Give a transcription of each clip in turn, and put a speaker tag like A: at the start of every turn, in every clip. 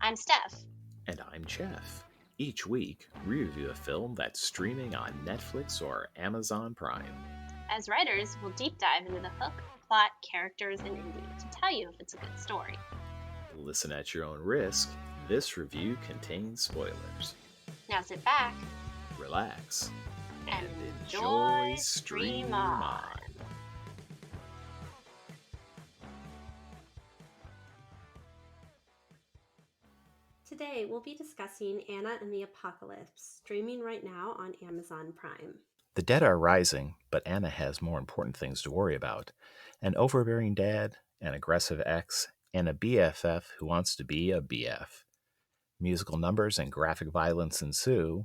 A: I'm Steph.
B: And I'm Jeff. Each week, we review a film that's streaming on Netflix or Amazon Prime.
A: As writers, we'll deep dive into the hook, plot, characters, and ending to tell you if it's a good story.
B: Listen at your own risk. This review contains spoilers.
A: Now sit back
B: Relax
A: and enjoy Stream On.
C: Today, we'll be discussing Anna and the Apocalypse, streaming right now on Amazon Prime.
B: The dead are rising, but Anna has more important things to worry about. An overbearing dad, an aggressive ex, and a BFF who wants to be a BF. Musical numbers and graphic violence ensue.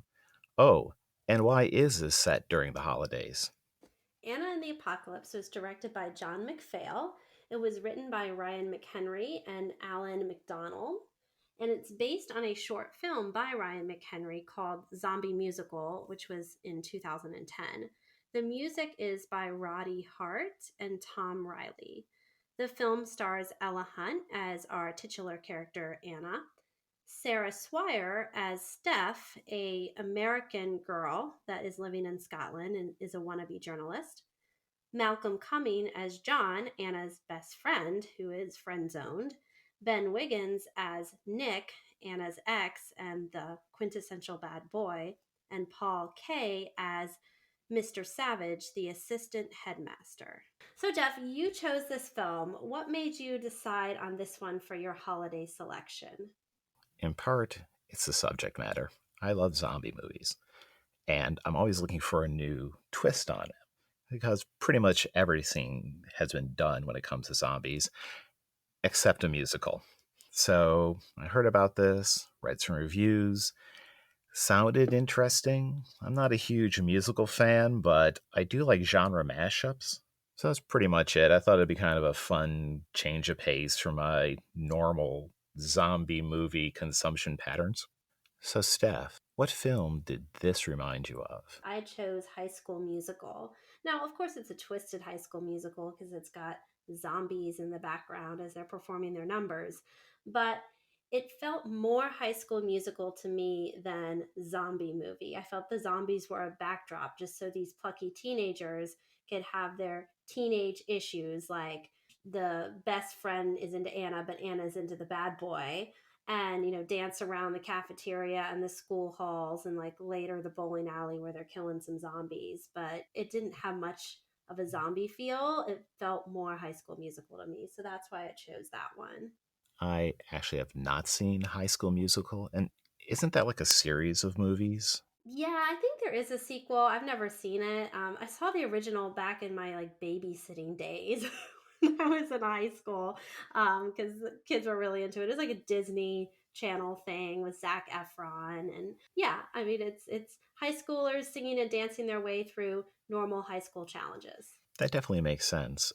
B: Oh, and why is this set during the holidays?
C: Anna and the Apocalypse was directed by John McPhail. It was written by Ryan McHenry and Alan McDonald. And it's based on a short film by Ryan McHenry called Zombie Musical, which was in 2010. The music is by Roddy Hart and Tom Riley. The film stars Ella Hunt as our titular character, Anna, Sarah Swire as Steph, a American girl that is living in Scotland and is a wannabe journalist, Malcolm Cumming as John, Anna's best friend, who is friend-zoned, Ben Wiggins as Nick, Anna's ex and the quintessential bad boy, and Paul Kay as Mr. Savage, the assistant headmaster. So, Jeff, you chose this film. What made you decide on this one for your holiday selection?
B: In part, it's the subject matter. I love zombie movies, and I'm always looking for a new twist on it because pretty much everything has been done when it comes to zombies, except a musical. So I heard about this, read some reviews, sounded interesting. I'm not a huge musical fan, but I do like genre mashups. So that's pretty much it. I thought it'd be kind of a fun change of pace from my normal zombie movie consumption patterns. So, Steph, what film did this remind you of?
C: I chose High School Musical. Now, of course, it's a twisted High School Musical because it's got zombies in the background as they're performing their numbers. But it felt more High School Musical to me than zombie movie. I felt the zombies were a backdrop just so these plucky teenagers could have their teenage issues, like the best friend is into Anna, but Anna's into the bad boy, and dance around the cafeteria and the school halls and like later the bowling alley where they're killing some zombies. But it didn't have much of a zombie feel. It felt more High School Musical to me, so that's why I chose that one.
B: I actually have not seen High School Musical, and isn't that like a series of movies?
C: Yeah, I think there is a sequel. I've never seen it. I saw the original back in my like babysitting days when I was in high school, because the kids were really into it. It's like a Disney Channel thing with Zac Efron, and yeah, I mean it's high schoolers singing and dancing their way through normal high school challenges.
B: That definitely makes sense.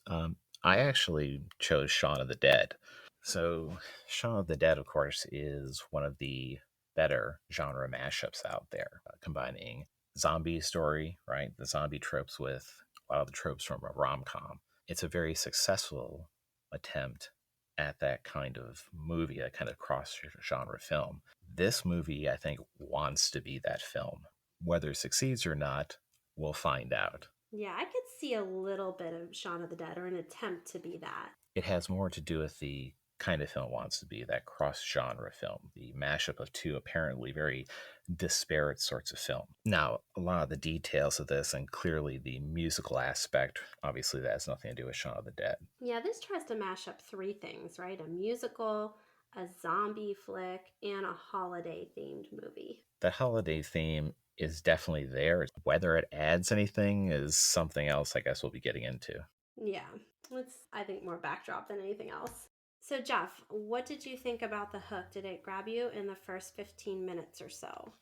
B: I actually chose Shaun of the Dead. So, Shaun of the Dead, of course, is one of the better genre mashups out there, combining zombie story, right? The zombie tropes with a lot of the tropes from a rom com. It's a very successful attempt at that kind of movie, that kind of cross genre film. This movie, I think, wants to be that film. Whether it succeeds or not, we'll find out.
C: Yeah, I could see a little bit of Shaun of the Dead or an attempt to be that.
B: It has more to do with the kind of film it wants to be, that cross genre film, the mashup of two apparently very disparate sorts of film. Now, a lot of the details of this, and clearly the musical aspect, obviously that has nothing to do with Shaun of the Dead.
C: Yeah, this tries to mash up three things, right? A musical, a zombie flick, and a holiday themed movie.
B: The holiday theme is definitely there. Whether it adds anything is something else I guess we'll be getting into.
C: Yeah, it's, I think, more backdrop than anything else. So, Jeff, what did you think about the hook? Did it grab you in the first 15 minutes or so?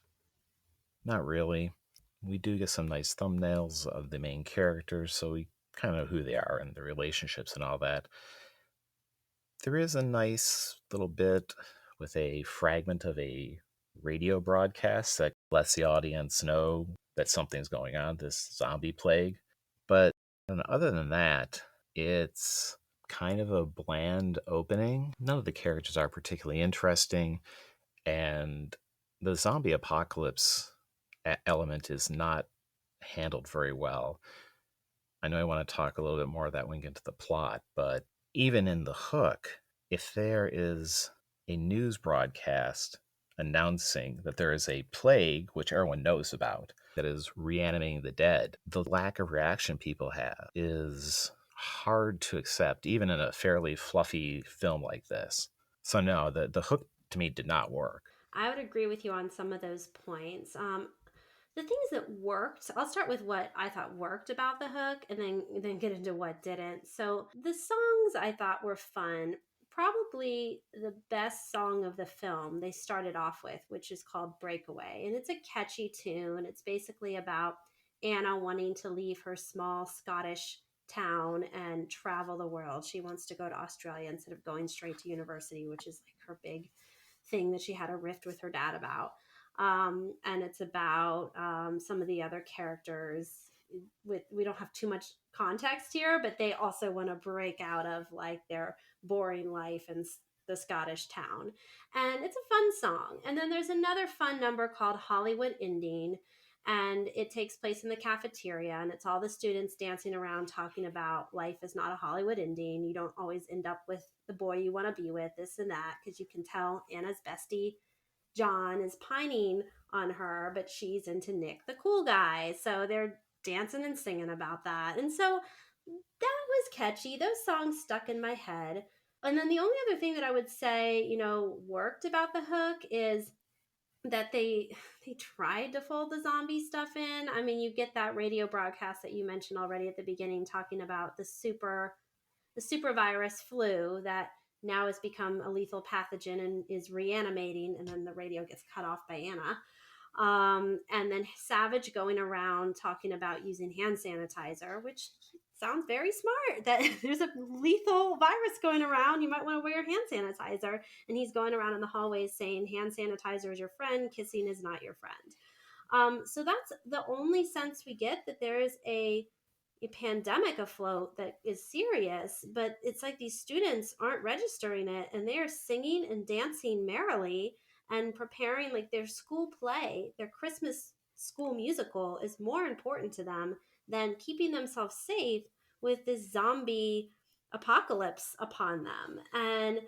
B: Not really. We do get some nice thumbnails of the main characters, so we kind of know who they are and their relationships and all that. There is a nice little bit with a fragment of a radio broadcast that lets the audience know that something's going on, this zombie plague. But other than that, it's kind of a bland opening. None of the characters are particularly interesting. And the zombie apocalypse element is not handled very well. I know I want to talk a little bit more of that when we get into the plot, but even in the hook, if there is a news broadcast announcing that there is a plague, which everyone knows about, that is reanimating the dead, the lack of reaction people have is hard to accept, even in a fairly fluffy film like this. So no, the hook to me did not work.
C: I would agree with you on some of those points. The things that worked, I'll start with what I thought worked about the hook and then get into what didn't. So the songs I thought were fun. Probably the best song of the film they started off with, which is called Breakaway. And it's a catchy tune. It's basically about Anna wanting to leave her small Scottish town and travel the world. She wants to go to Australia instead of going straight to university, which is like her big thing that she had a rift with her dad about. And it's about some of the other characters. We don't have too much context here, but they also want to break out of like their boring life in the Scottish town. And it's a fun song. And then there's another fun number called Hollywood Ending, and it takes place in the cafeteria, and it's all the students dancing around talking about life is not a Hollywood ending. You don't always end up with the boy you want to be with, this and that, because you can tell Anna's bestie John is pining on her, but she's into Nick, the cool guy. So they're dancing and singing about that. And so that was catchy. Those songs stuck in my head. And then the only other thing that I would say, worked about the hook is that they tried to fold the zombie stuff in. I mean, you get that radio broadcast that you mentioned already at the beginning talking about the super virus flu that now has become a lethal pathogen and is reanimating, and then the radio gets cut off by Anna. And then Savage going around talking about using hand sanitizer, which sounds very smart, that there's a lethal virus going around. You might want to wear hand sanitizer. And he's going around in the hallways saying hand sanitizer is your friend, kissing is not your friend. So that's the only sense we get that there is a pandemic afloat that is serious, but it's like these students aren't registering it and they are singing and dancing merrily and preparing like their school play, their Christmas school musical is more important to them than keeping themselves safe with this zombie apocalypse upon them. And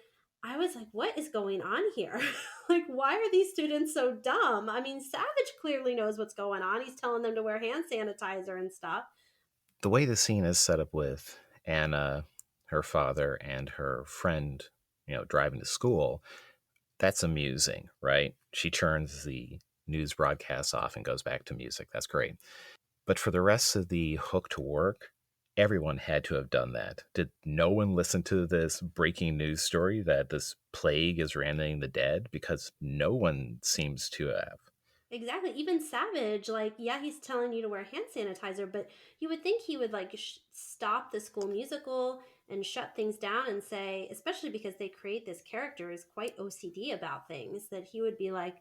C: I was like, what is going on here? Like, why are these students so dumb? I mean, Savage clearly knows what's going on. He's telling them to wear hand sanitizer and stuff.
B: The way the scene is set up with Anna, her father, and her friend, driving to school, that's amusing, right? She turns the news broadcast off and goes back to music. That's great. But for the rest of the hook to work, everyone had to have done that. Did no one listen to this breaking news story that this plague is reanimating the dead? Because no one seems to have.
C: Exactly. Even Savage, like, yeah, he's telling you to wear hand sanitizer, but you would think he would like stop the school musical and shut things down and say, especially because they create this character is quite OCD about things, that he would be like,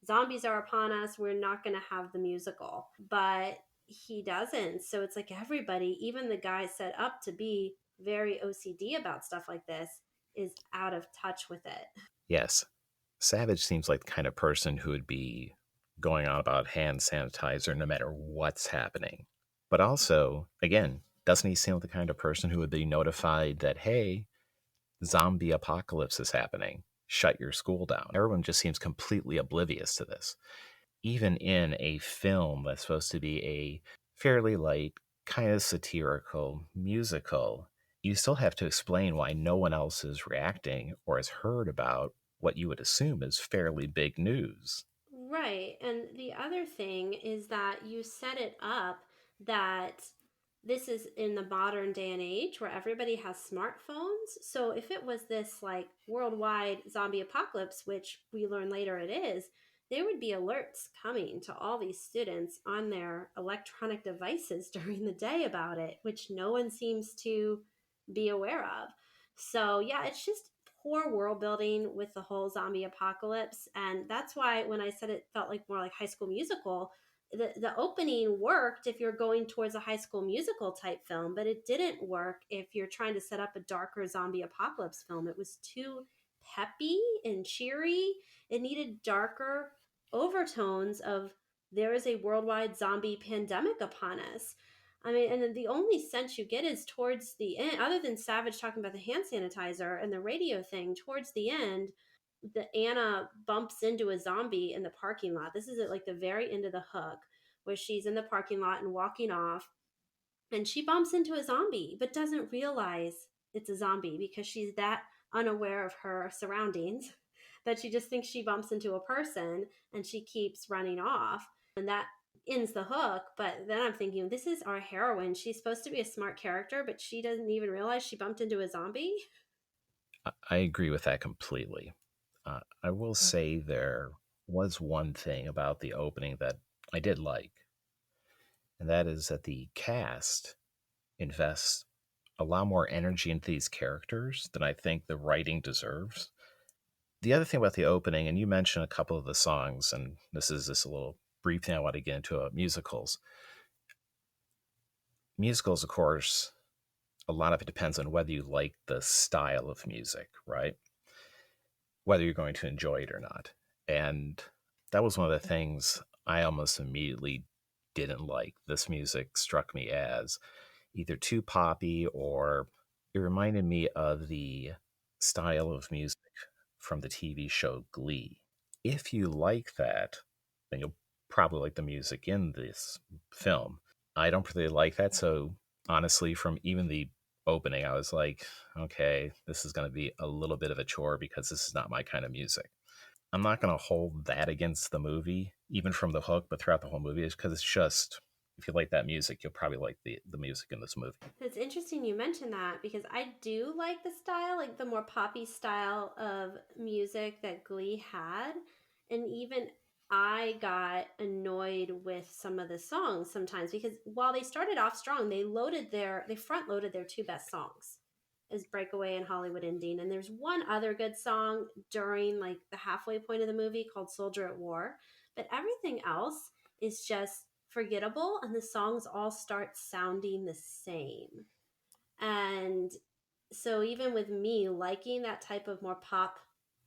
C: zombies are upon us. We're not going to have the musical. But he doesn't. So it's like everybody, even the guy set up to be very OCD about stuff like this, is out of touch with it.
B: Yes, Savage seems like the kind of person who would be going on about hand sanitizer no matter what's happening. But also, again, doesn't he seem like the kind of person who would be notified that, hey, zombie apocalypse is happening? Shut your school down. Everyone just seems completely oblivious to this. Even in a film that's supposed to be a fairly light, kind of satirical musical, you still have to explain why no one else is reacting or has heard about what you would assume is fairly big news.
C: Right. And the other thing is that you set it up that this is in the modern day and age where everybody has smartphones. So if it was this like worldwide zombie apocalypse, which we learn later it is, there would be alerts coming to all these students on their electronic devices during the day about it, which no one seems to be aware of. So yeah, it's just poor world building with the whole zombie apocalypse. And that's why when I said it felt like more like High School Musical, the opening worked if you're going towards a High School Musical type film, but it didn't work if you're trying to set up a darker zombie apocalypse film. It was too peppy and cheery. It needed darker overtones of there is a worldwide zombie pandemic upon us. I mean, and then the only sense you get is towards the end, other than Savage talking about the hand sanitizer and the radio thing, towards the end, the Anna bumps into a zombie in the parking lot. This is at like the very end of the hook where she's in the parking lot and walking off, and she bumps into a zombie but doesn't realize it's a zombie because she's that unaware of her surroundings that she just thinks she bumps into a person, and she keeps running off, and that ends the hook. But then I'm thinking, this is our heroine. She's supposed to be a smart character, but she doesn't even realize she bumped into a zombie.
B: I agree with that completely. I will say there was one thing about the opening that I did like, and that is that the cast invests a lot more energy into these characters than I think the writing deserves. The other thing about the opening, and you mentioned a couple of the songs, and this is just a little brief thing I want to get into musicals. Musicals, of course, a lot of it depends on whether you like the style of music, right? Whether you're going to enjoy it or not. And that was one of the things I almost immediately didn't like. This music struck me as either too poppy, or it reminded me of the style of music from the TV show Glee. If you like that, then you'll probably like the music in this film. I don't particularly like that, so honestly, from even the opening, I was like, okay, this is going to be a little bit of a chore because this is not my kind of music. I'm not going to hold that against the movie, even from the hook, but throughout the whole movie, is because it's just, if you like that music, you'll probably like the music in this movie.
C: It's interesting you mentioned that because I do like the style, like the more poppy style of music that Glee had. And even I got annoyed with some of the songs sometimes because while they started off strong, they front loaded their two best songs as Breakaway and Hollywood Ending. And there's one other good song during like the halfway point of the movie called Soldier at War. But everything else is just forgettable, and the songs all start sounding the same. And so even with me liking that type of more pop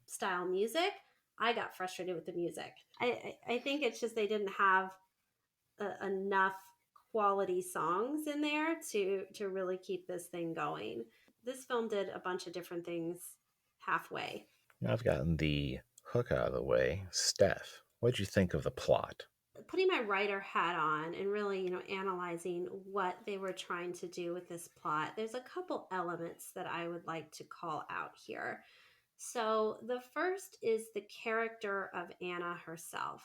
C: style music, I got frustrated with the music. I think it's just they didn't have enough quality songs in there to really keep this thing going. This film did a bunch of different things halfway.
B: Now I've gotten the hook out of the way. Steph, what'd you think of the plot?
C: Putting my writer hat on and really, analyzing what they were trying to do with this plot, there's a couple elements that I would like to call out here. So, the first is the character of Anna herself.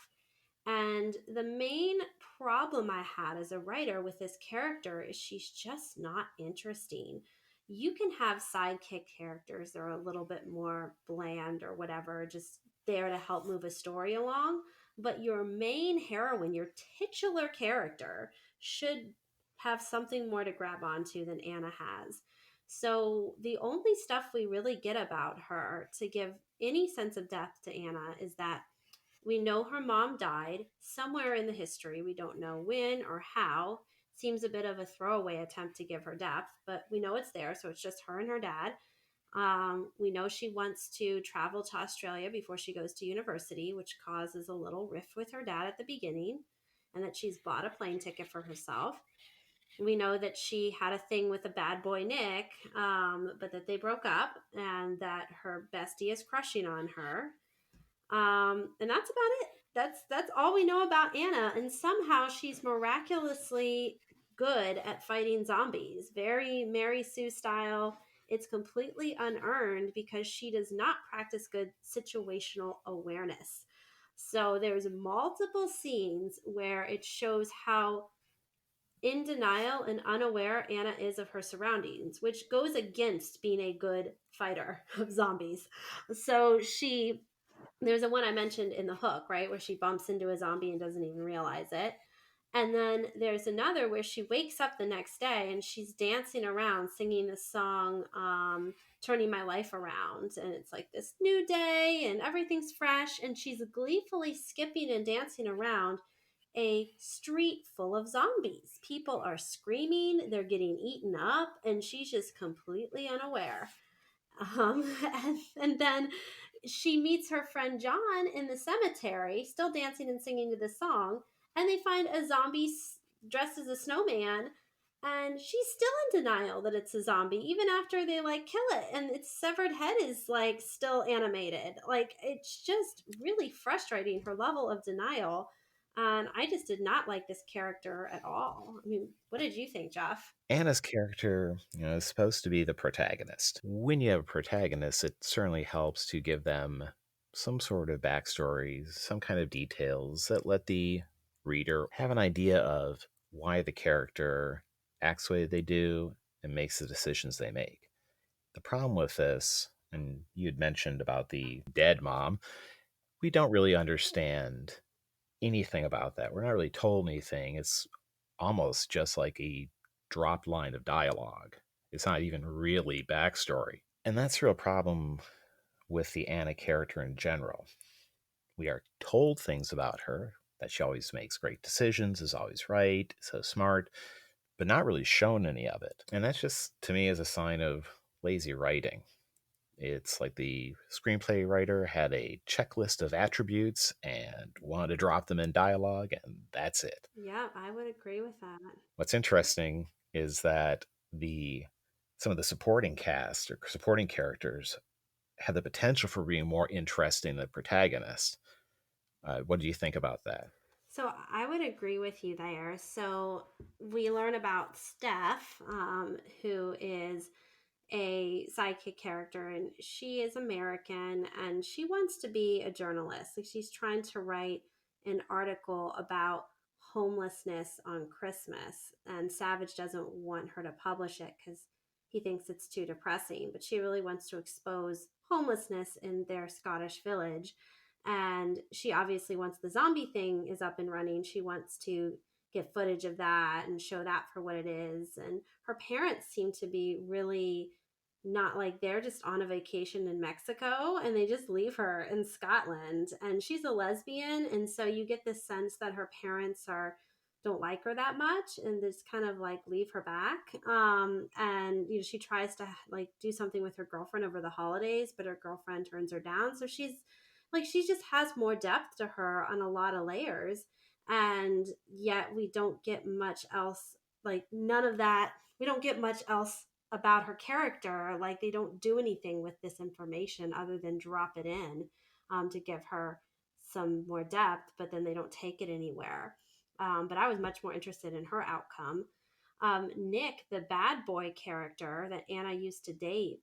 C: And the main problem I had as a writer with this character is she's just not interesting. You can have sidekick characters that are a little bit more bland or whatever, just there to help move a story along. But your main heroine, your titular character, should have something more to grab onto than Anna has. So the only stuff we really get about her to give any sense of depth to Anna is that we know her mom died somewhere in the history. We don't know when or how. Seems a bit of a throwaway attempt to give her depth, but we know it's there. So it's just her and her dad. We know she wants to travel to Australia before she goes to university, which causes a little rift with her dad at the beginning, and that she's bought a plane ticket for herself. We know that she had a thing with a bad boy Nick, but that they broke up, and that her bestie is crushing on her. And that's about it. That's all we know about Anna. And somehow she's miraculously good at fighting zombies. Very Mary Sue style. It's completely unearned because she does not practice good situational awareness. So there's multiple scenes where it shows how in denial and unaware Anna is of her surroundings, which goes against being a good fighter of zombies. So there's a one I mentioned in the hook, right, where she bumps into a zombie and doesn't even realize it. And then there's another where she wakes up the next day and she's dancing around singing the song, Turning My Life Around. And it's like this new day and everything's fresh. And she's gleefully skipping and dancing around a street full of zombies. People are screaming, they're getting eaten up, and she's just completely unaware. And then she meets her friend John in the cemetery, still dancing and singing to the song, and they find a zombie dressed as a snowman, and she's still in denial that it's a zombie even after they like kill it, and its severed head is like still animated. Like, it's just really frustrating, her level of denial. And I just did not like this character at all. I mean, what did you think, Jeff?
B: Anna's character, is supposed to be the protagonist. When you have a protagonist, it certainly helps to give them some sort of backstory, some kind of details that let the reader have an idea of why the character acts the way they do and makes the decisions they make. The problem with this, and you had mentioned about the dead mom, we don't really understand anything about that. We're not really told anything. It's almost just like a dropped line of dialogue. It's not even really backstory. And that's a real problem with the Anna character in general. We are told things about her, that she always makes great decisions, is always right, so smart, but not really shown any of it. And that's just, to me, is a sign of lazy writing. It's like the screenplay writer had a checklist of attributes and wanted to drop them in dialogue, and that's it.
C: Yeah, I would agree with that.
B: What's interesting is that some of the supporting cast or supporting characters have the potential for being more interesting than the protagonist. What do you think about that?
C: So I would agree with you there. So we learn about Steph, who is a sidekick character, and she is American, and she wants to be a journalist. Like, she's trying to write an article about homelessness on Christmas, and Savage doesn't want her to publish it because he thinks it's too depressing, but she really wants to expose homelessness in their Scottish village. And she obviously, once the zombie thing is up and running, she wants to get footage of that and show that for what it is. And her parents seem to be really not, like, they're just on a vacation in Mexico and they just leave her in Scotland, and she's a lesbian, and so you get this sense that her parents are don't like her that much and just kind of like leave her back. And she tries to like do something with her girlfriend over the holidays, but her girlfriend turns her down. So she's like, she just has more depth to her on a lot of layers, and yet we don't get much else. Like, none of that, we don't get much else about her character. Like, they don't do anything with this information other than drop it in, to give her some more depth, but then they don't take it anywhere. But I was much more interested in her outcome. Nick, the bad boy character that Anna used to date,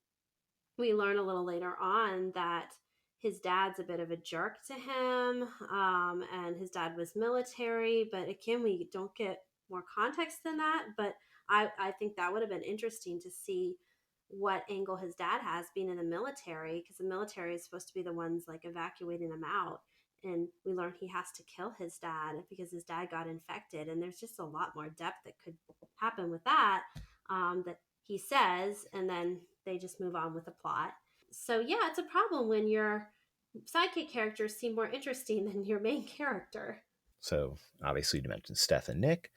C: we learn a little later on that his dad's a bit of a jerk to him, and his dad was military. But again, we don't get more context than that. But I think that would have been interesting to see what angle his dad has being in the military, because the military is supposed to be the ones like evacuating him out. And we learn he has to kill his dad because his dad got infected. And there's just a lot more depth that could happen with that, that he says, and then they just move on with the plot. So yeah, it's a problem when your sidekick characters seem more interesting than your main character.
B: So, obviously, you mentioned Steph and Nick.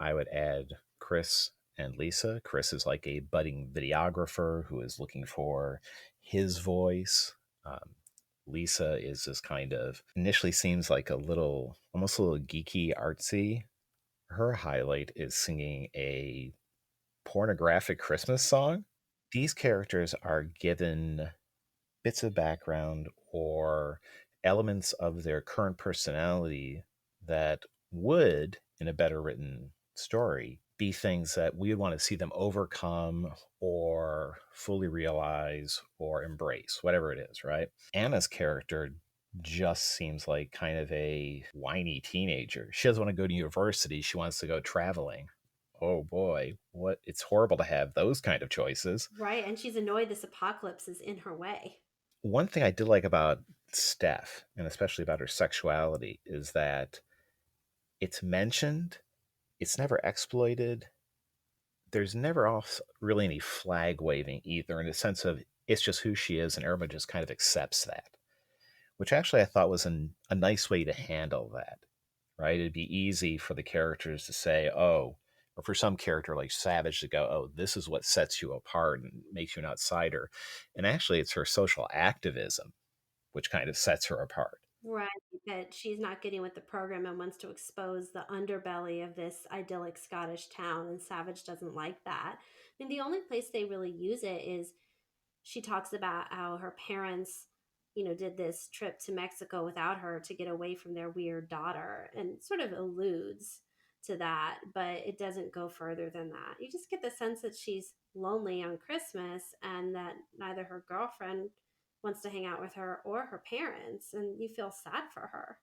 B: I would add Chris and Lisa. Chris is like a budding videographer who is looking for his voice. Lisa is this kind of, initially seems like almost a little geeky, artsy. Her highlight is singing a pornographic Christmas song. These characters are given bits of background or elements of their current personality that would, in a better written story, be things that we would want to see them overcome or fully realize or embrace, whatever it is, right? Anna's character just seems like kind of a whiny teenager. She doesn't want to go to university, she wants to go traveling. Oh boy, what it's horrible to have those kind of choices.
C: Right, and she's annoyed this apocalypse is in her way.
B: One thing I did like about Steph, and especially about her sexuality, is that it's mentioned, it's never exploited. There's never really any flag waving either, in the sense of it's just who she is, and everyone just kind of accepts that, which actually I thought was a nice way to handle that, right? It'd be easy for the characters to say, oh, or for some character like Savage to go, oh, this is what sets you apart and makes you an outsider. And actually, it's her social activism which kind of sets her apart.
C: Right, that she's not getting with the program and wants to expose the underbelly of this idyllic Scottish town, and Savage doesn't like that. I mean, the only place they really use it is she talks about how her parents, did this trip to Mexico without her to get away from their weird daughter, and sort of alludes to that, but it doesn't go further than that. You just get the sense that she's lonely on Christmas and that neither her girlfriend wants to hang out with her or her parents, and you feel sad for her.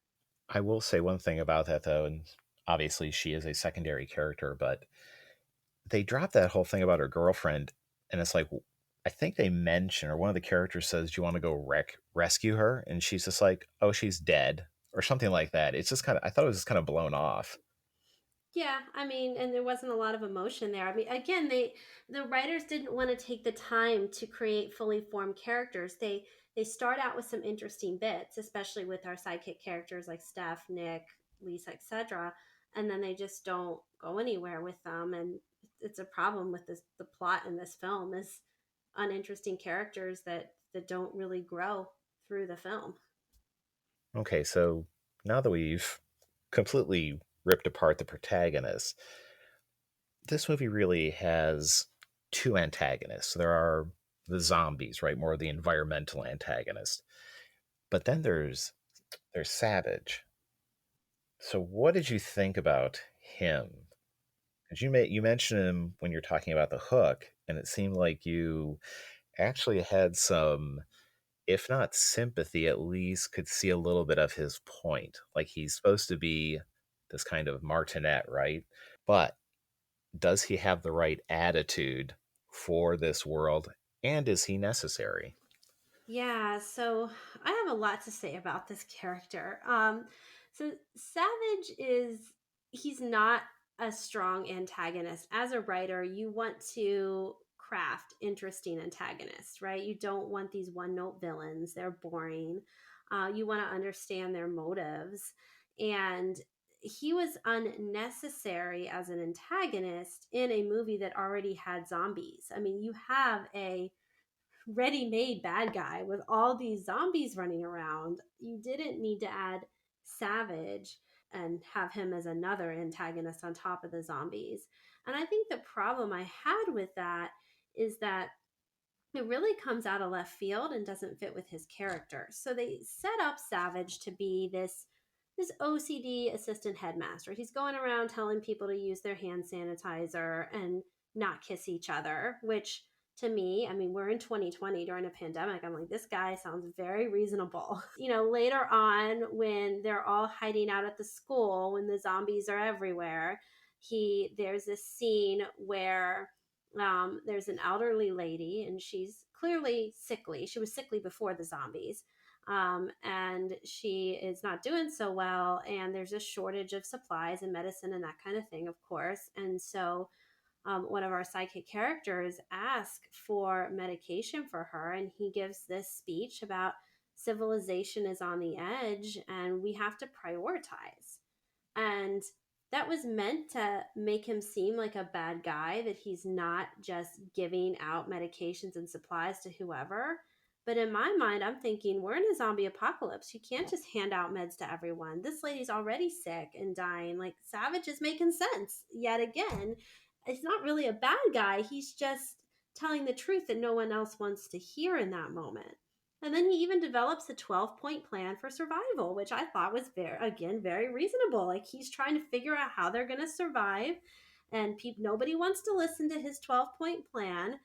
B: I will say one thing about that, though, and obviously she is a secondary character, but they drop that whole thing about her girlfriend, and it's like, I think they mention, or one of the characters says, "Do you want to go rescue her?" And she's just like, "Oh, she's dead," or something like that. It's just kind of, I thought it was just kind of blown off.
C: Yeah, I mean, and there wasn't a lot of emotion there. I mean, again, the writers didn't want to take the time to create fully formed characters. They start out with some interesting bits, especially with our sidekick characters like Steph, Nick, Lisa, etc., and then they just don't go anywhere with them. And it's a problem with this. The plot in this film is uninteresting characters that don't really grow through the film.
B: Okay, so now that we've completely ripped apart the protagonist, this movie really has two antagonists. There are the zombies, right? More of the environmental antagonist. But then there's Savage. So what did you think about him? Because you mentioned him when you're talking about the hook, and it seemed like you actually had some, if not sympathy, at least could see a little bit of his point. Like he's supposed to be this kind of martinet, right? But does he have the right attitude for this world, and is he necessary?
C: Yeah, so I have a lot to say about this character. So Savage he's not a strong antagonist. As a writer, you want to craft interesting antagonists, right? You don't want these one note villains, they're boring. You want to understand their motives. And he was unnecessary as an antagonist in a movie that already had zombies. I mean, you have a ready made bad guy with all these zombies running around. You didn't need to add Savage and have him as another antagonist on top of the zombies. And I think the problem I had with that is that it really comes out of left field and doesn't fit with his character. So they set up Savage to be this OCD assistant headmaster. He's going around telling people to use their hand sanitizer and not kiss each other, which to me, I mean, we're in 2020 during a pandemic. I'm like, this guy sounds very reasonable. Later on, when they're all hiding out at the school, when the zombies are everywhere, there's this scene where there's an elderly lady, and she's clearly sickly. She was sickly before the zombies, and she is not doing so well. And there's a shortage of supplies and medicine and that kind of thing, of course. And so one of our psychic characters asks for medication for her, and he gives this speech about civilization is on the edge and we have to prioritize. And that was meant to make him seem like a bad guy, that he's not just giving out medications and supplies to whoever. But in my mind, I'm thinking we're in a zombie apocalypse. You can't just hand out meds to everyone. This lady's already sick and dying. Like, Savage is making sense yet again. It's not really a bad guy. He's just telling the truth that no one else wants to hear in that moment. And then he even develops a 12-point plan for survival, which I thought was very reasonable. Like, he's trying to figure out how they're going to survive, and nobody wants to listen to his 12-point plan.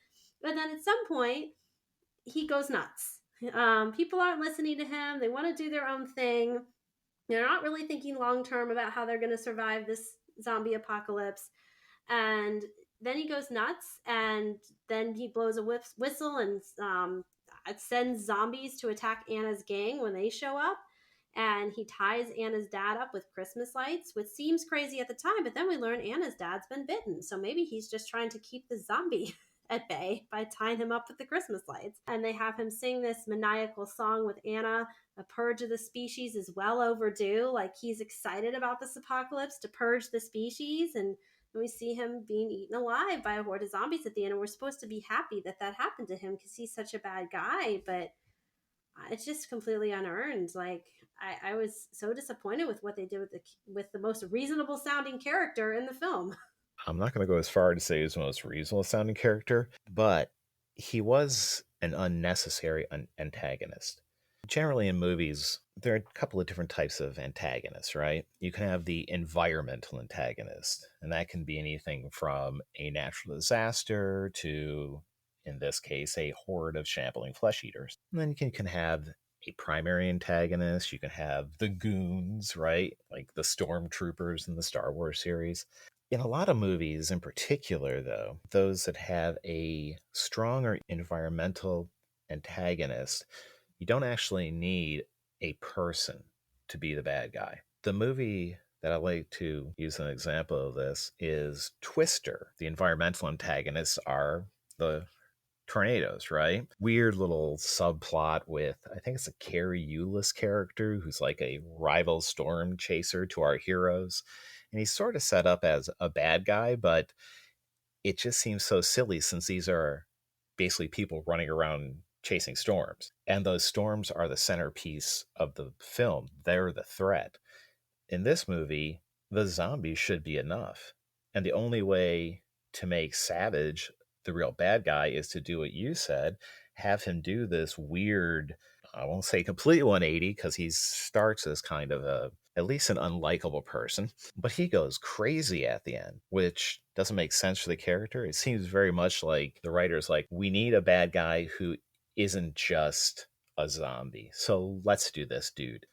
C: And then at some point, he goes nuts. People aren't listening to him. They want to do their own thing. They're not really thinking long term about how they're going to survive this zombie apocalypse. And then he goes nuts, and then he blows a whistle and it sends zombies to attack Anna's gang when they show up. And he ties Anna's dad up with Christmas lights, which seems crazy at the time, but then we learn Anna's dad's been bitten. So maybe he's just trying to keep the zombie at bay by tying him up with the Christmas lights. And they have him sing this maniacal song with Anna. A purge of the species is well overdue. Like, he's excited about this apocalypse to purge the species, and and we see him being eaten alive by a horde of zombies at the end, and we're supposed to be happy that that happened to him because he's such a bad guy, but it's just completely unearned. Like I was so disappointed with what they did with the most reasonable sounding character in the film.
B: I'm not going to go as far to say he's the most reasonable sounding character, but he was an unnecessary antagonist. Generally, in movies, there are a couple of different types of antagonists, right? You can have the environmental antagonist, and that can be anything from a natural disaster to, in this case, a horde of shambling flesh eaters. And then you can have a primary antagonist. You can have the goons, right? Like the stormtroopers in the Star Wars series. In a lot of movies, in particular, though, those that have a stronger environmental antagonist, you don't actually need a person to be the bad guy. The movie that I like to use an example of this is Twister. The environmental antagonists are the tornadoes, right? Weird little subplot with, I think it's a Carrie Eulis character who's like a rival storm chaser to our heroes. And he's sort of set up as a bad guy, but it just seems so silly since these are basically people running around chasing storms. And those storms are the centerpiece of the film. They're the threat. In this movie, the zombies should be enough. And the only way to make Savage the real bad guy is to do what you said, have him do this weird, I won't say complete 180 because he starts as kind of at least an unlikable person, but he goes crazy at the end, which doesn't make sense for the character. It seems very much like the writer's like, we need a bad guy who isn't just a zombie. So let's do this, dude.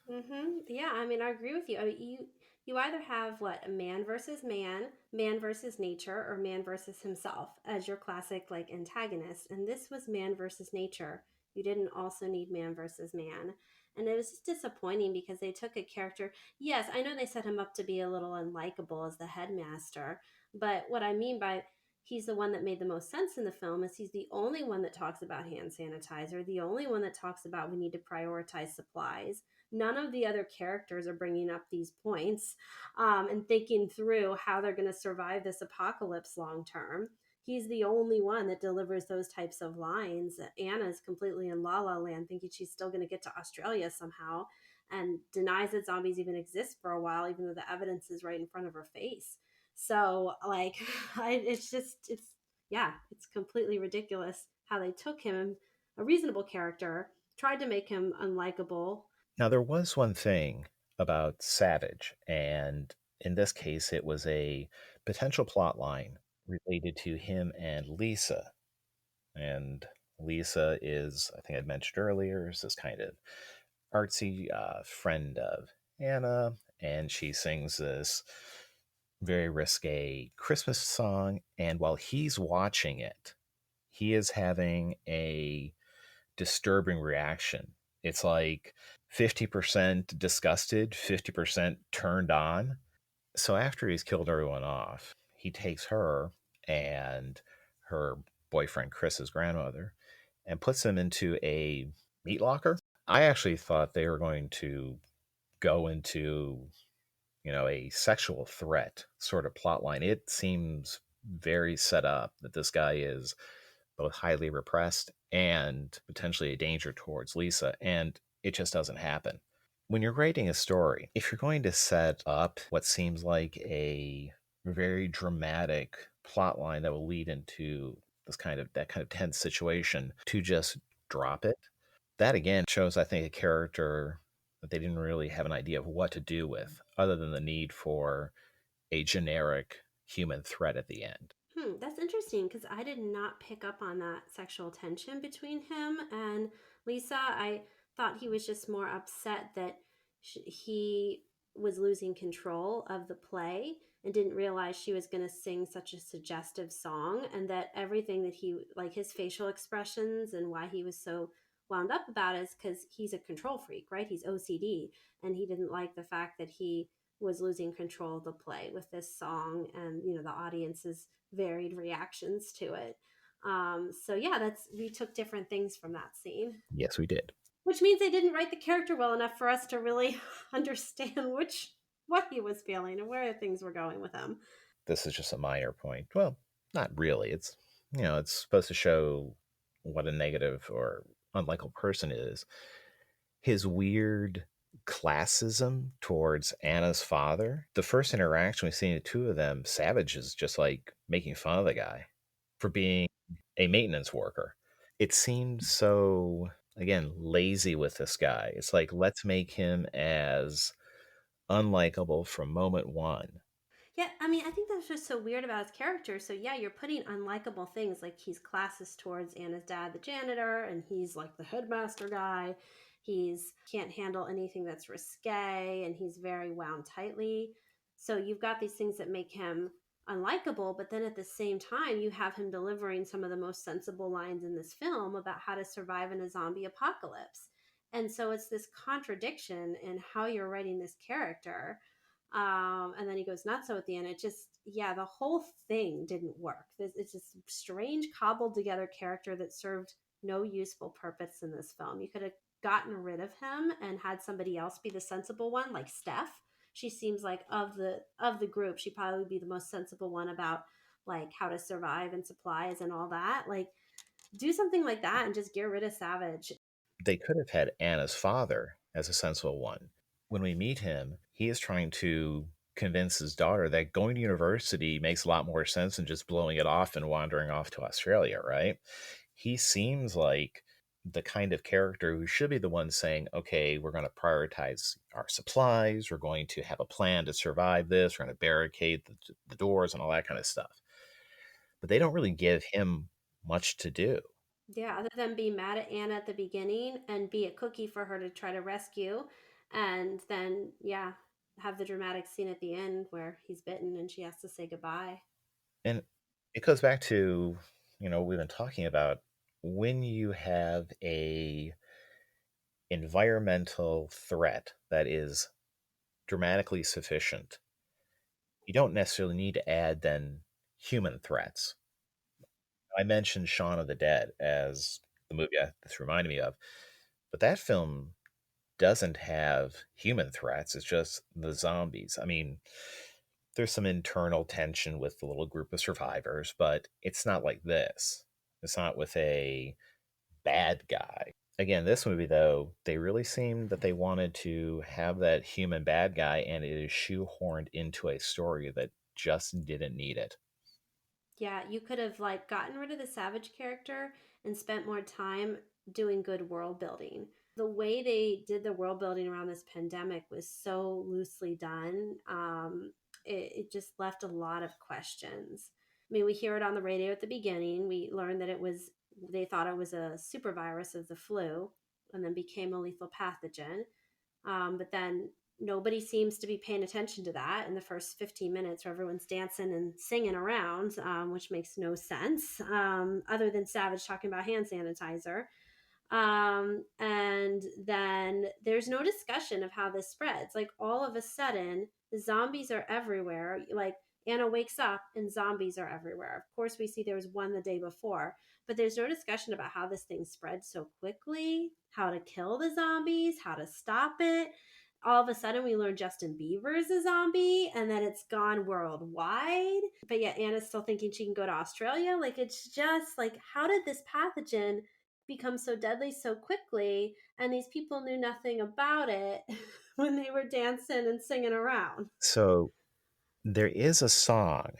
C: Yeah, I mean, I agree with you. I mean, you either have what, a man versus man, man versus nature, or man versus himself as your classic like antagonist. And this was man versus nature. You didn't also need man versus man. And it was just disappointing because they took a character. Yes, I know they set him up to be a little unlikable as the headmaster, but what I mean by he's the one that made the most sense in the film is he's the only one that talks about hand sanitizer, the only one that talks about we need to prioritize supplies. None of the other characters are bringing up these points and thinking through how they're going to survive this apocalypse long term. He's the only one that delivers those types of lines. Anna's completely in la la land, thinking she's still going to get to Australia somehow, and denies that zombies even exist for a while, even though the evidence is right in front of her face. So, like, it's completely ridiculous how they took him, a reasonable character, tried to make him unlikable.
B: Now, there was one thing about Savage, and in this case, it was a potential plot line related to him and Lisa. And Lisa is, I think I mentioned earlier, is this kind of artsy friend of Anna, and she sings this very risque Christmas song. And while he's watching it, he is having a disturbing reaction. It's like 50% disgusted, 50% turned on. So after he's killed everyone off, he takes her and her boyfriend Chris's grandmother and puts them into a meat locker. I actually thought they were going to go into, a sexual threat sort of plot line. It seems very set up that this guy is both highly repressed and potentially a danger towards Lisa, and it just doesn't happen. When you're writing a story, if you're going to set up what seems like a very dramatic plot line that will lead into that kind of tense situation, to just drop it, that again shows, I think, a character that they didn't really have an idea of what to do with, other than the need for a generic human threat at the end.
C: That's interesting because I did not pick up on that sexual tension between him and Lisa. I thought he was just more upset that he was losing control of the play and didn't realize she was going to sing such a suggestive song, and that everything that like his facial expressions and why he was so wound up about it is because he's a control freak, right? He's OCD, and he didn't like the fact that he was losing control of the play with this song and the audience's varied reactions to it. So yeah, we took different things from that scene,
B: Yes, we did.
C: which means they didn't write the character well enough for us to really understand what he was feeling and where things were going with him.
B: this is just a minor point. Well, not really. It's, it's supposed to show what a negative or unlikable person is. His weird classism towards Anna's father. The first interaction we see the two of them, Savage is just like making fun of the guy for being a maintenance worker. It seemed so, again, lazy with this guy. It's like, let's make him as unlikable from moment one.
C: Yeah, I mean, I think that's just so weird about his character. So yeah, you're putting unlikable things like he's classist towards Anna's dad, the janitor, and he's like the headmaster guy. He's can't handle anything that's risque, and he's very wound tightly. So you've got these things that make him unlikable, but then at the same time, you have him delivering some of the most sensible lines in this film about how to survive in a zombie apocalypse. And so it's this contradiction in how you're writing this character, and then he goes nuts at the end. It just, yeah, the whole thing didn't work. It's this strange, cobbled together character that served no useful purpose in this film. You could have gotten rid of him and had somebody else be the sensible one, like Steph. She seems like of the group, she probably would be the most sensible one about like how to survive and supplies and all that. Like, do something like that and just get rid of Savage.
B: They could have had Anna's father as a sensible one. When we meet him, he is trying to convince his daughter that going to university makes a lot more sense than just blowing it off and wandering off to Australia, right? He seems like the kind of character who should be the one saying, okay, we're going to prioritize our supplies. We're going to have a plan to survive this. We're going to barricade the doors and all that kind of stuff. But they don't really give him much to do.
C: Yeah, other than be mad at Anna at the beginning and be a cookie for her to try to rescue. And then, yeah, have the dramatic scene at the end where he's bitten and she has to say goodbye.
B: And it goes back to, we've been talking about when you have a environmental threat that is dramatically sufficient, you don't necessarily need to add then human threats. I mentioned Shaun of the Dead as the movie this reminded me of, but that film doesn't have human threats. It's just the zombies. I mean, there's some internal tension with the little group of survivors, but it's not like this. It's not with a bad guy. Again, this movie, though, they really seemed that they wanted to have that human bad guy, and it is shoehorned into a story that just didn't need it.
C: Yeah, you could have like gotten rid of the Savage character and spent more time doing good world building. The way they did the world building around this pandemic was so loosely done. It just left a lot of questions. I mean, we hear it on the radio at the beginning. We learned that they thought it was a super virus of the flu and then became a lethal pathogen. But then nobody seems to be paying attention to that in the first 15 minutes where everyone's dancing and singing around, which makes no sense, other than Savage talking about hand sanitizer. And then there's no discussion of how this spreads. Like all of a sudden, the zombies are everywhere. Like Anna wakes up and zombies are everywhere. Of course, we see there was one the day before, but there's no discussion about how this thing spreads so quickly, how to kill the zombies, how to stop it. All of a sudden, we learn Justin Bieber is a zombie and then it's gone worldwide. But yet, Anna's still thinking she can go to Australia. Like, it's just like, how did this pathogen become so deadly so quickly? And these people knew nothing about it when they were dancing and singing around.
B: So there is a song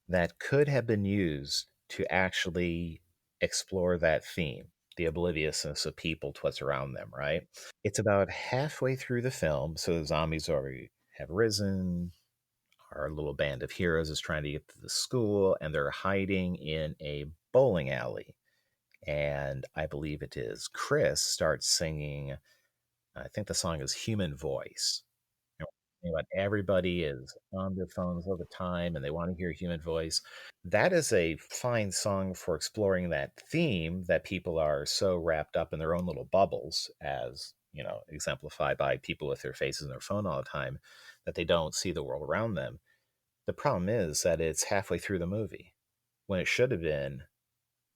B: that could have been used to actually explore that theme, the obliviousness of people to what's around them, right? It's about halfway through the film, so the zombies already have risen. Our little band of heroes is trying to get to the school, and they're hiding in a bowling alley. And I believe it is Chris starts singing, I think the song is Human Voice. But everybody is on their phones all the time and they want to hear human voice. That is a fine song for exploring that theme that people are so wrapped up in their own little bubbles, as exemplified by people with their faces in their phone all the time, that they don't see the world around them. The problem is that it's halfway through the movie when it should have been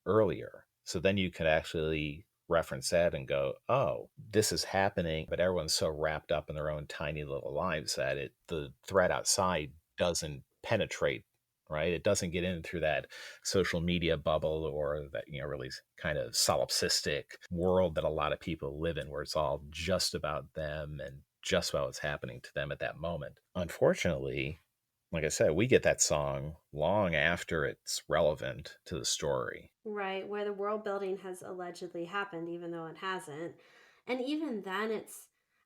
B: earlier. So then you can actually reference that and go, oh, this is happening, but everyone's so wrapped up in their own tiny little lives that the threat outside doesn't penetrate right? It doesn't get in through that social media bubble or that, really kind of solipsistic world that a lot of people live in, where it's all just about them and just about what's happening to them at that moment. Unfortunately, like I said, we get that song long after it's relevant to the story.
C: Right, where the world building has allegedly happened, even though it hasn't. And even then,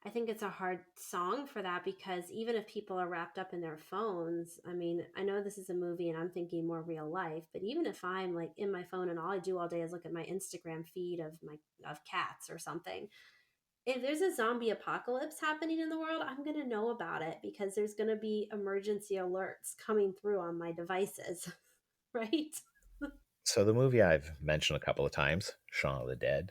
C: I think it's a hard song for that because even if people are wrapped up in their phones, I mean, I know this is a movie and I'm thinking more real life, but even if I'm like in my phone and all I do all day is look at my Instagram feed of cats or something, if there's a zombie apocalypse happening in the world, I'm going to know about it because there's going to be emergency alerts coming through on my devices, right?
B: So the movie I've mentioned a couple of times, Shaun of the Dead,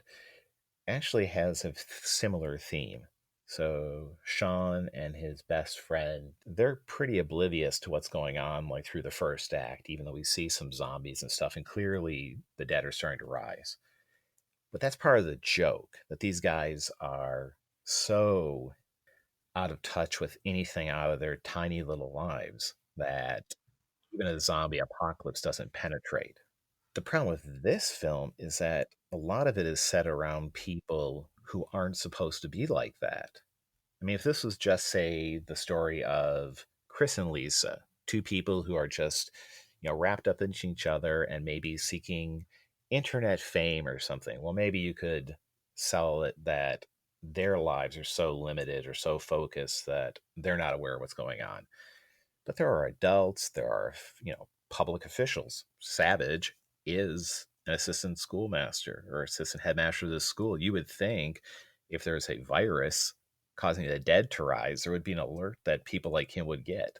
B: actually has a similar theme. So Sean and his best friend, they're pretty oblivious to what's going on like through the first act, even though we see some zombies and stuff, and clearly the dead are starting to rise. But that's part of the joke, that these guys are so out of touch with anything out of their tiny little lives that even a zombie apocalypse doesn't penetrate. The problem with this film is that a lot of it is set around people who aren't supposed to be like that. I mean, if this was just, say, the story of Chris and Lisa, two people who are just, wrapped up in each other and maybe seeking internet fame or something, well, maybe you could sell it that their lives are so limited or so focused that they're not aware of what's going on. But there are adults, there are, public officials. Savage is an assistant schoolmaster or assistant headmaster of the school. You would think if there's a virus causing the dead to rise, there would be an alert that people like him would get.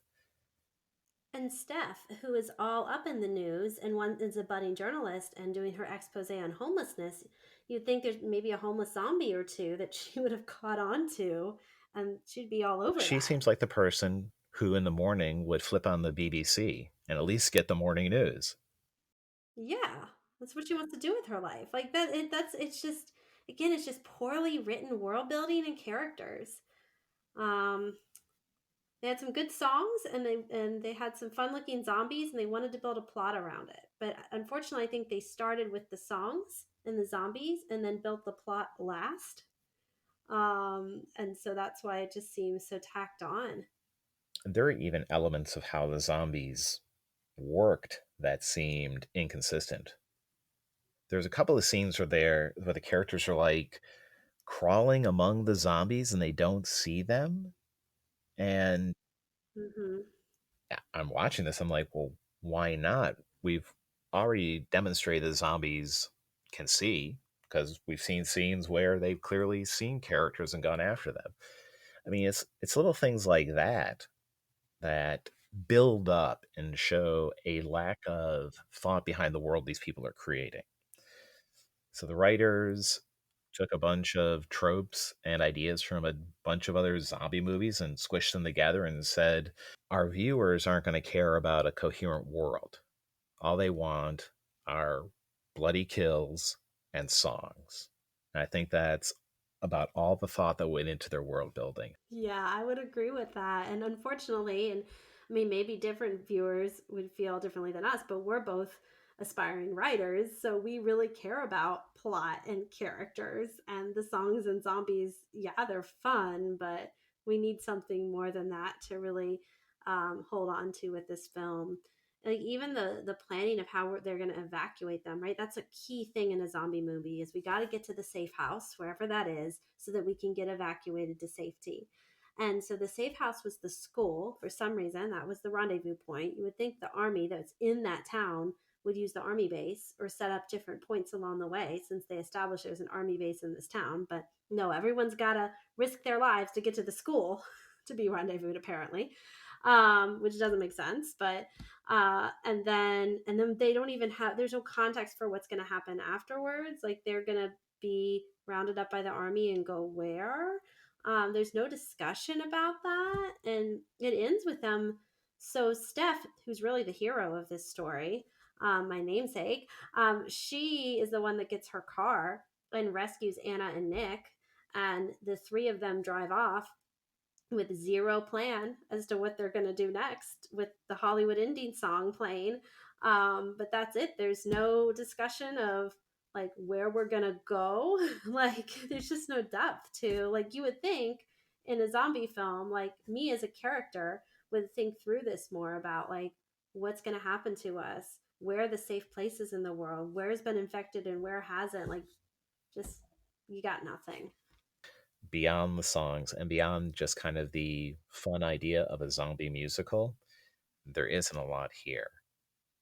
C: And Steph, who is all up in the news and one is a budding journalist and doing her expose on homelessness, you'd think there's maybe a homeless zombie or two that she would have caught on to and she'd be all over
B: She
C: that.
B: seems like the person who in the morning would flip on the BBC and at least get the morning news.
C: Yeah, that's what she wants to do with her life. Like that, it's just, again, it's just poorly written world building and characters. Um, they had some good songs and they had some fun looking zombies and they wanted to build a plot around it. But unfortunately, I think they started with the songs and the zombies and then built the plot last. And so that's why it just seems so tacked on.
B: There are even elements of how the zombies worked that seemed inconsistent. There's a couple of scenes where the characters are like crawling among the zombies and they don't see them. And
C: Hmm.
B: I'm watching this, I'm like, well, why not? We've already demonstrated the zombies can see because we've seen scenes where they've clearly seen characters and gone after them. I mean, it's little things like that build up and show a lack of thought behind the world these people are creating. So the writers took a bunch of tropes and ideas from a bunch of other zombie movies and squished them together and said, our viewers aren't going to care about a coherent world. All they want are bloody kills and songs. And I think that's about all the thought that went into their world building.
C: Yeah, I would agree with that. And unfortunately, and I mean, maybe different viewers would feel differently than us, but we're both aspiring writers. So we really care about plot and characters. And the songs and zombies, yeah, they're fun, but we need something more than that to really hold on to with this film. Like even the planning of how they're going to evacuate them, right? That's a key thing in a zombie movie is we got to get to the safe house wherever that is so that we can get evacuated to safety. And so the safe house was the school. For some reason, that was the rendezvous point. You would think the army that's in that town would use the army base or set up different points along the way since they established there's an army base in this town. But no, everyone's got to risk their lives to get to the school to be rendezvoused, apparently, which doesn't make sense. But and then they don't even have. There's no context for what's going to happen afterwards. Like they're going to be rounded up by the army and go where? There's no discussion about that, and it ends with them. So Steph, who's really the hero of this story, my namesake, she is the one that gets her car and rescues Anna and Nick, and the three of them drive off with zero plan as to what they're going to do next with the Hollywood ending song playing. But that's it. There's no discussion of like where we're going to go. Like, there's just no depth to, like, you would think in a zombie film, like me as a character would think through this more about like what's going to happen to us, where are the safe places in the world, where's been infected and where hasn't. Like, just, you got nothing.
B: Beyond the songs and beyond just kind of the fun idea of a zombie musical, there isn't a lot here.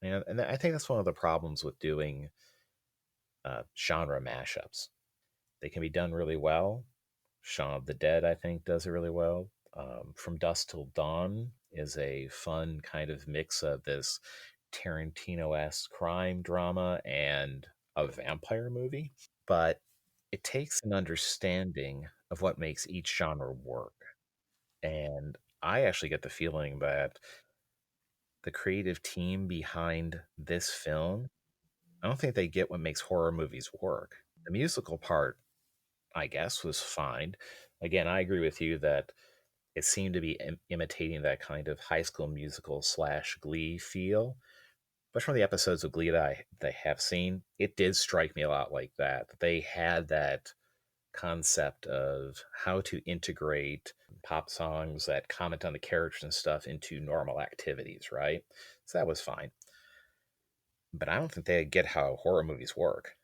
B: And I think that's one of the problems with doing genre mashups. They can be done really well. Shaun of the Dead, I think, does it really well. From Dusk Till Dawn is a fun kind of mix of this Tarantino-esque crime drama and a vampire movie. But it takes an understanding of what makes each genre work. And I actually get the feeling that the creative team behind this film, I don't think they get what makes horror movies work. The musical part, I guess, was fine. Again, I agree with you that it seemed to be imitating that kind of High School Musical slash Glee feel. But from the episodes of Glee that I have seen, it did strike me a lot like that. They had that concept of how to integrate pop songs that comment on the characters and stuff into normal activities, right? So that was fine. But I don't think they get how horror movies work.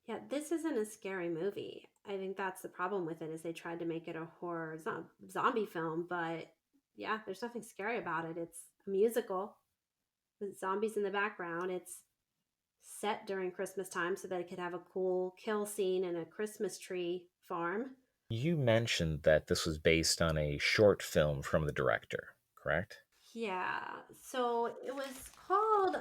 C: Yeah, this isn't a scary movie. I think that's the problem with it is they tried to make it a horror zombie film, but yeah, there's nothing scary about it. It's a musical with zombies in the background. It's set during Christmas time so that it could have a cool kill scene in a Christmas tree farm.
B: You mentioned that this was based on a short film from the director, correct?
C: Yeah, so it was called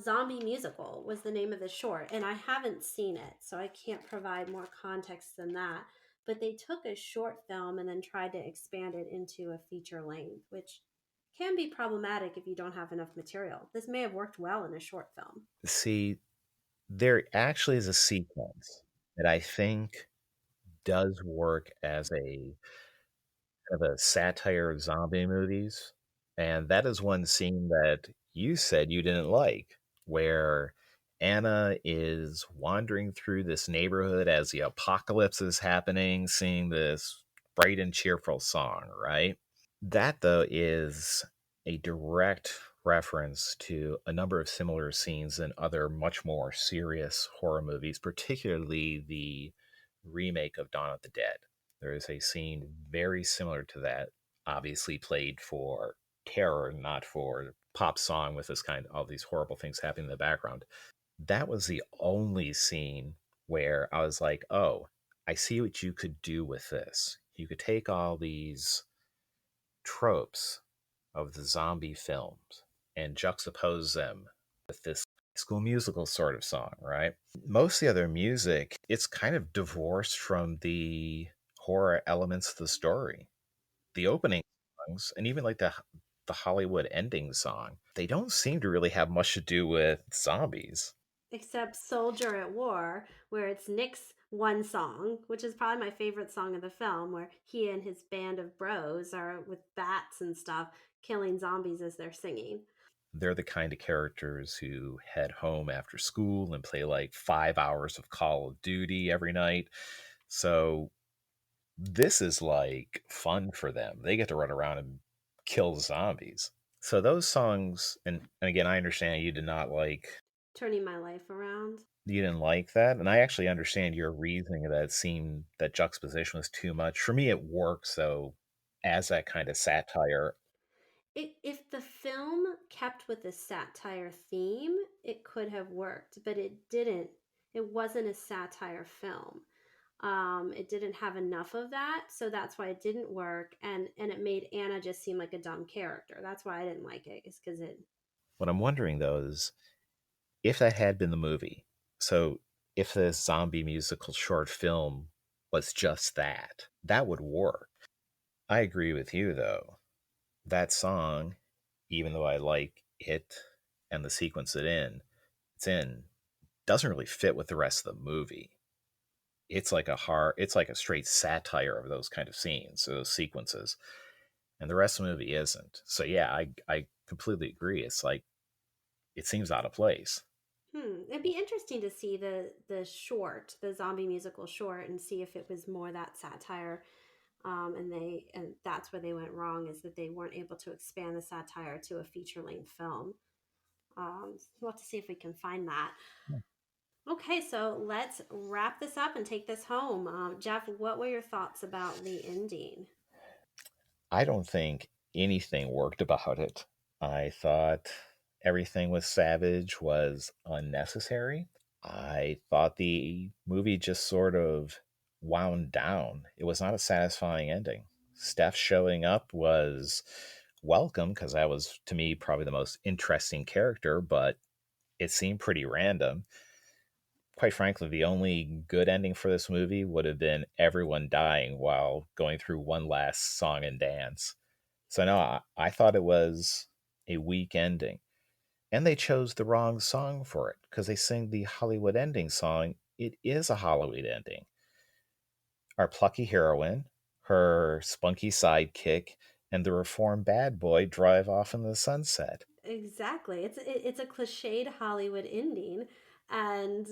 C: Zombie Musical was the name of the short, and I haven't seen it, so I can't provide more context than that. But they took a short film and then tried to expand it into a feature length, which can be problematic if you don't have enough material. This may have worked well in a short film.
B: See, there actually is a sequence that I think does work as a kind of a satire of zombie movies. And that is one scene that you said you didn't like, where Anna is wandering through this neighborhood as the apocalypse is happening, singing this bright and cheerful song, right? That, though, is a direct reference to a number of similar scenes in other much more serious horror movies, particularly the remake of Dawn of the Dead. There is a scene very similar to that, obviously played for terror, not for pop song with this kind of all these horrible things happening in the background. That was the only scene where I was like, oh, I see what you could do with this. You could take all these tropes of the zombie films and juxtapose them with this School Musical sort of song, right? Most of the other music, it's kind of divorced from the horror elements of the story. The opening songs, and even like the Hollywood ending song, they don't seem to really have much to do with zombies.
C: Except Soldier at War, where it's Nick's one song, which is probably my favorite song of the film, where he and his band of bros are with bats and stuff killing zombies as they're singing.
B: They're the kind of characters who head home after school and play like 5 hours of Call of Duty every night. So this is like fun for them. They get to run around and kill zombies. So those songs, and again, I understand
C: Turning my life around.
B: you didn't like that, and I actually understand your reasoning that it seemed that juxtaposition was too much. For me, it works though as that kind of satire.
C: If the film kept with the satire theme, it could have worked, but it didn't. It wasn't a satire film. It didn't have enough of that, so that's why it didn't work, and it made Anna just seem like a dumb character. That's why I didn't like it. Is because it
B: What I'm wondering though is if that had been the movie. So if the zombie musical short film was just that, that would work. I agree with you though. That song, even though I like it and the sequence it's in, doesn't really fit with the rest of the movie. It's like a straight satire of those kind of scenes, those sequences. and the rest of the movie isn't. So yeah, I completely agree. It's like it seems out of place.
C: It'd be interesting to see the short, the zombie musical short, and see if it was more that satire. And that's where they went wrong, is that they weren't able to expand the satire to a feature length film. We'll have to see if we can find that. Okay, so let's wrap this up and take this home. Jeff, what were your thoughts about the ending?
B: I don't think anything worked about it. I thought everything with Savage was unnecessary. I thought the movie just sort of wound down. It was not a satisfying ending. Steph showing up was welcome because that was, to me, probably the most interesting character, but it seemed pretty random. Quite frankly, the only good ending for this movie would have been everyone dying while going through one last song and dance. So, no, I thought it was a weak ending. And they chose the wrong song for it because they sing the Hollywood ending song. It is a Hollywood ending. Our plucky heroine, her spunky sidekick, and the reformed bad boy drive off in the sunset.
C: Exactly. It's a cliched Hollywood ending, and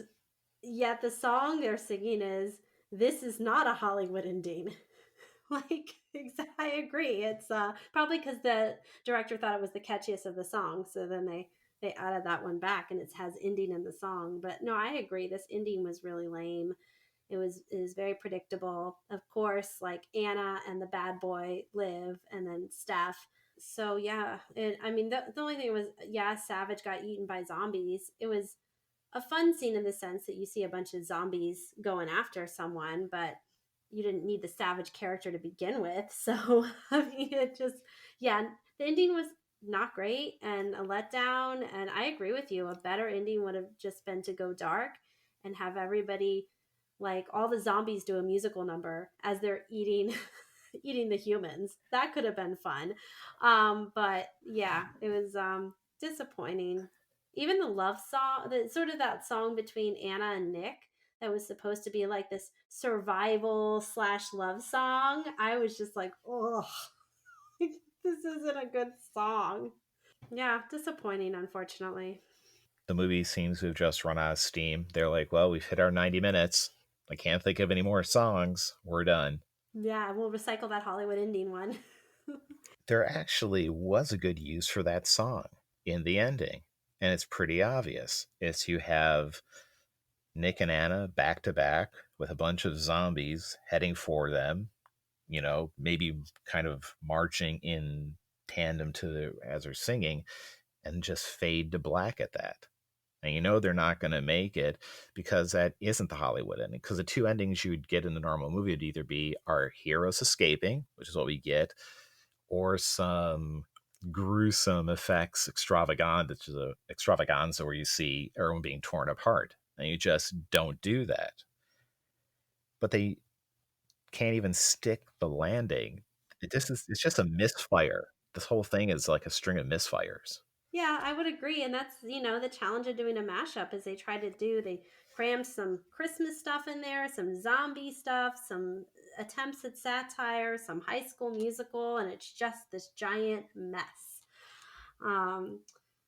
C: yet the song they're singing is "This is not a Hollywood ending." Like, I agree. It's probably because the director thought it was the catchiest of the songs, so then they added that one back, and it has ending in the song. But no, I agree. This ending was really lame. It was very predictable. Of course, like Anna and the bad boy live, and then Steph. So yeah, I mean, the only thing was, yeah, Savage got eaten by zombies. It was a fun scene in the sense that you see a bunch of zombies going after someone, but you didn't need the Savage character to begin with. So I mean, it just, yeah, the ending was not great and a letdown. And I agree with you. A better ending would have just been to go dark and have everybody, like all the zombies, do a musical number as they're eating eating the humans. That could have been fun. But yeah, it was disappointing. Even the love song, the sort of that song between Anna and Nick that was supposed to be like this survival slash love song, I was just like, oh, this isn't a good song. Yeah, disappointing, unfortunately.
B: The movie seems to have just run out of steam. They're like, well, we've hit our 90 minutes. I can't think of any more songs. We're done.
C: Yeah, we'll recycle that Hollywood ending one.
B: There actually was a good use for that song in the ending, and it's pretty obvious. It's you have Nick and Anna back to back with a bunch of zombies heading for them, maybe kind of marching in tandem to as they're singing, and just fade to black at that. And they're not going to make it because that isn't the Hollywood ending. Because the two endings you'd get in the normal movie would either be our heroes escaping, which is what we get, or some gruesome effects extravaganza, which is a extravaganza where you see everyone being torn apart. And you just don't do that. But they can't even stick the landing. It's just a misfire. This whole thing is like a string of misfires.
C: Yeah, I would agree. And that's, the challenge of doing a mashup is they cram some Christmas stuff in there, some zombie stuff, some attempts at satire, some high school musical, and it's just this giant mess. Um,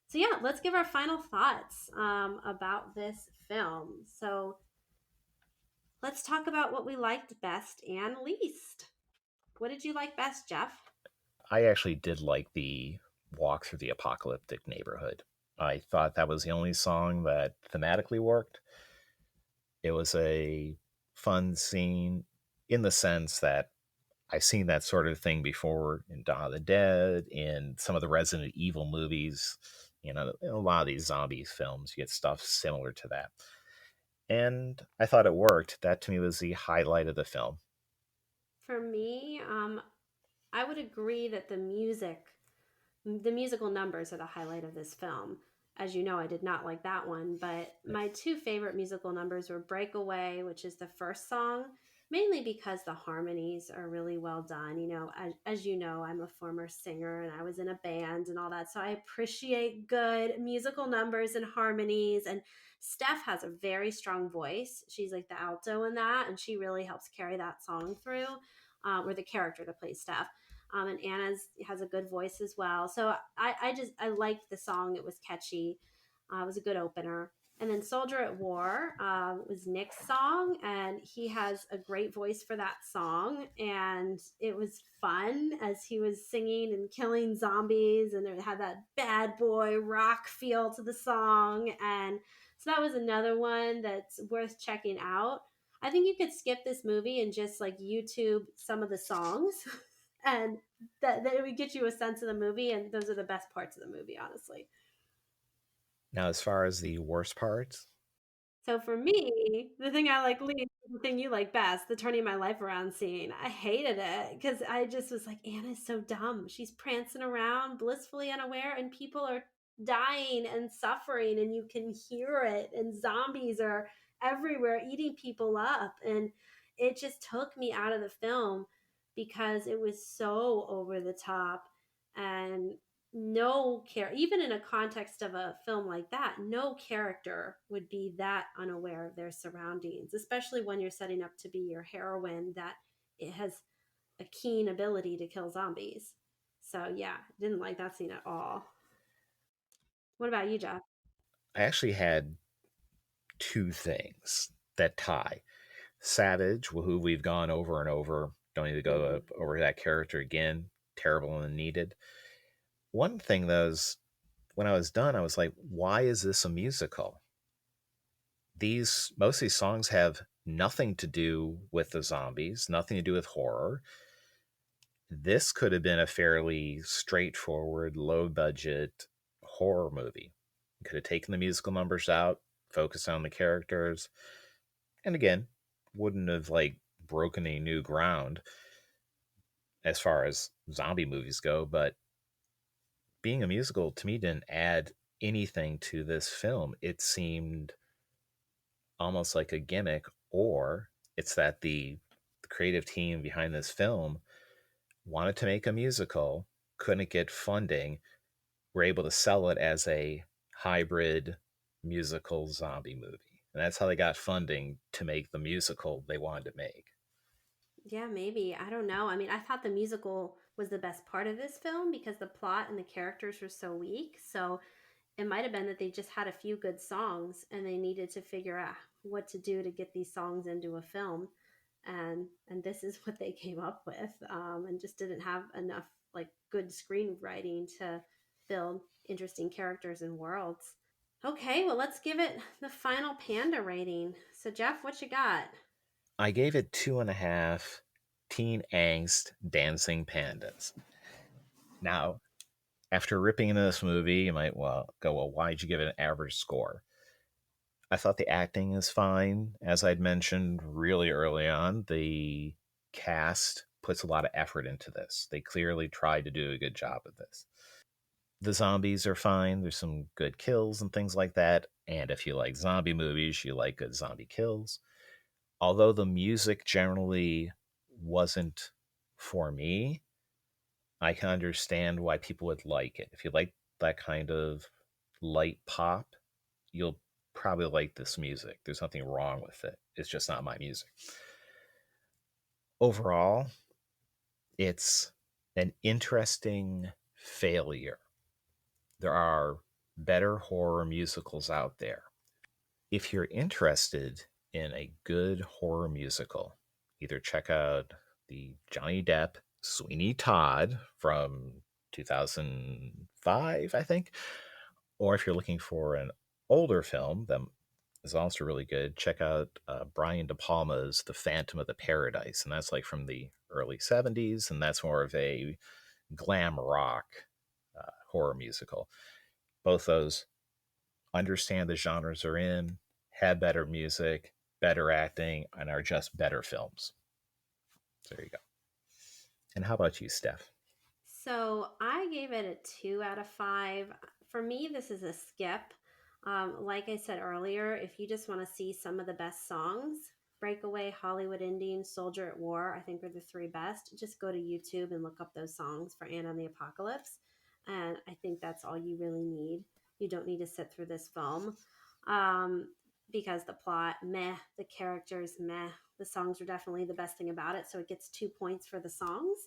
C: so, yeah, let's give our final thoughts about this film. So, let's talk about what we liked best and least. What did you like best, Jeff?
B: I actually did like the walk through the apocalyptic neighborhood. I thought that was the only song that thematically worked. It was a fun scene in the sense that I've seen that sort of thing before in Dawn of the Dead, in some of the Resident Evil movies. In a lot of these zombies films, you get stuff similar to that. And I thought it worked. That to me was the highlight of the film.
C: For me, I would agree that the musical numbers are the highlight of this film. As you know, I did not like that one, but my two favorite musical numbers were Breakaway, which is the first song, mainly because the harmonies are really well done. As you know, I'm a former singer and I was in a band and all that. So I appreciate good musical numbers and harmonies. And Steph has a very strong voice. She's like the alto in that, and she really helps carry that song through, or the character that plays Steph. And Anna's has a good voice as well. So I liked the song. It was catchy. It was a good opener. And then Soldier at War was Nick's song, and he has a great voice for that song. And it was fun as he was singing and killing zombies, and it had that bad boy rock feel to the song. And so that was another one that's worth checking out. I think you could skip this movie and just like YouTube some of the songs, and that it would get you a sense of the movie. And those are the best parts of the movie, honestly.
B: Now, as far as the worst parts,
C: So for me, the thing I like least, the thing you like best, the turning my life around scene. I hated it because I just was like, Anna's so dumb. She's prancing around, blissfully unaware, and people are dying and suffering, and you can hear it. And zombies are everywhere, eating people up, and it just took me out of the film because it was so over the top and no care, even in a context of a film like that, no character would be that unaware of their surroundings, especially when you're setting up to be your heroine that it has a keen ability to kill zombies. So yeah, didn't like that scene at all. What about you, Jeff?
B: I actually had two things that tie. Savage, who we've gone over and over, don't need to go
C: Mm-hmm.
B: over that character again. Terrible and needed. One thing though is when I was done, I was like, why is this a musical? Most of these songs have nothing to do with the zombies, nothing to do with horror. This could have been a fairly straightforward, low budget horror movie. You could have taken the musical numbers out, focused on the characters, and again, wouldn't have like broken any new ground as far as zombie movies go, but being a musical to me didn't add anything to this film. It seemed almost like a gimmick, or it's that the creative team behind this film wanted to make a musical, couldn't get funding, were able to sell it as a hybrid musical zombie movie. And that's how they got funding to make the musical they wanted to make.
C: Yeah, maybe. I don't know. I mean, I thought the musical was the best part of this film because the plot and the characters were so weak. So it might have been that they just had a few good songs and they needed to figure out what to do to get these songs into a film, and this is what they came up with, and just didn't have enough like good screenwriting to build interesting characters and worlds. Okay, well, let's give it the final Panda rating. So Jeff, what you got?
B: I gave it 2.5 teen angst dancing pandas. Now, after ripping into this movie, you might well, why'd you give it an average score? I thought the acting is fine. As I'd mentioned really early on, the cast puts a lot of effort into this. They clearly tried to do a good job of this. The zombies are fine. There's some good kills and things like that. And if you like zombie movies, you like good zombie kills. Although the music generally wasn't for me, I can understand why people would like it. If you like that kind of light pop, you'll probably like this music. There's nothing wrong with it. It's just not my music. Overall, it's an interesting failure. There are better horror musicals out there. If you're interested in a good horror musical, either check out the Johnny Depp Sweeney Todd from 2005, I think, or if you're looking for an older film that is also really good, check out Brian De Palma's The Phantom of the Paradise, and that's like from the early 70s, and that's more of a glam rock horror musical. Both those understand the genres are in, have better music, better acting, and are just better films. So there you go. And how about you, Steph?
C: So I gave it a 2 out of 5. For me, this is a skip. Like I said earlier, if you just want to see some of the best songs, Breakaway, Hollywood Ending, Soldier at War, I think are the three best. Just go to YouTube and look up those songs for Anna and the Apocalypse. And I think that's all you really need. You don't need to sit through this film, um, because the plot, meh, the characters, meh. The songs are definitely the best thing about it. So it gets 2 points for the songs.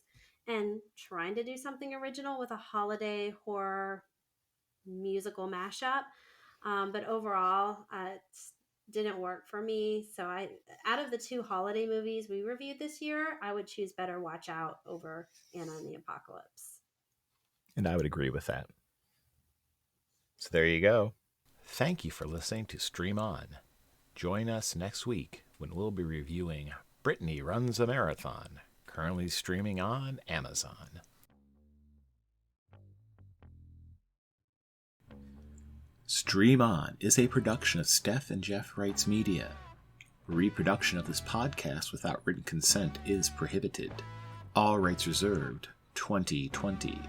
C: and trying to do something original with a holiday horror musical mashup. But overall, it didn't work for me. So out of the 2 holiday movies we reviewed this year, I would choose Better Watch Out over Anna and the Apocalypse.
B: And I would agree with that. So there you go. Thank you for listening to Stream On. Join us next week when we'll be reviewing Brittany Runs a Marathon, currently streaming on Amazon. Stream On is a production of Steph and Jeff Writes Media. Reproduction of this podcast without written consent is prohibited. All rights reserved. 2020.